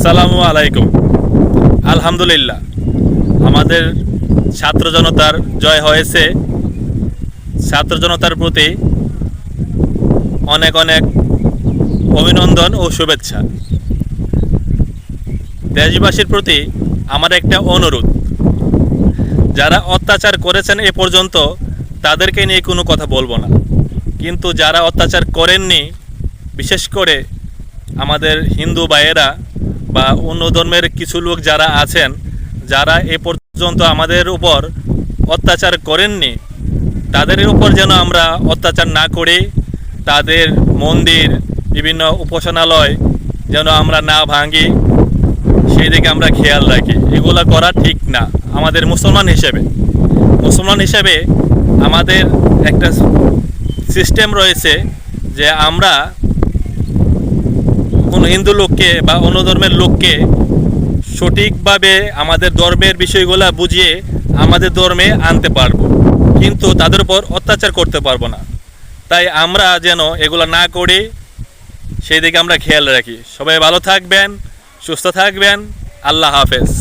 আসসালামু আলাইকুম। আলহামদুলিল্লাহ, আমাদের ছাত্র জনতার জয় হয়েছে। ছাত্র জনতার প্রতি অনেক অনেক অভিনন্দন ও শুভেচ্ছা। দেশবাসীর প্রতি আমার একটা অনুরোধ, যারা অত্যাচার করেছেন এ পর্যন্ত তাদেরকে নিয়ে কোনো কথা বলবো না, কিন্তু যারা অত্যাচার করেননি, বিশেষ করে আমাদের হিন্দু ভাইয়েরা বা অন্য ধর্মের কিছু লোক যারা আছেন, যারা এ পর্যন্ত আমাদের উপর অত্যাচার করেননি, তাদের উপর যেন আমরা অত্যাচার না করি। তাদের মন্দির, বিভিন্ন উপাসনালয় যেন আমরা না ভাঙি, সেই দিকে আমরা খেয়াল রাখি। এগুলো করা ঠিক না। আমাদের মুসলমান হিসেবে আমাদের একটা সিস্টেম রয়েছে যে আমরা কোনো হিন্দু লোককে বা অন্য ধর্মের লোককে সঠিকভাবে আমাদের ধর্মের বিষয়গুলো বুঝিয়ে আমাদের ধর্মে আনতে পারবো, কিন্তু তাদের উপর অত্যাচার করতে পারবো না। তাই আমরা যেন এগুলো না করি, সেই দিকে আমরা খেয়াল রাখি। সবাই ভালো থাকবেন, সুস্থ থাকবেন। আল্লাহ হাফেজ।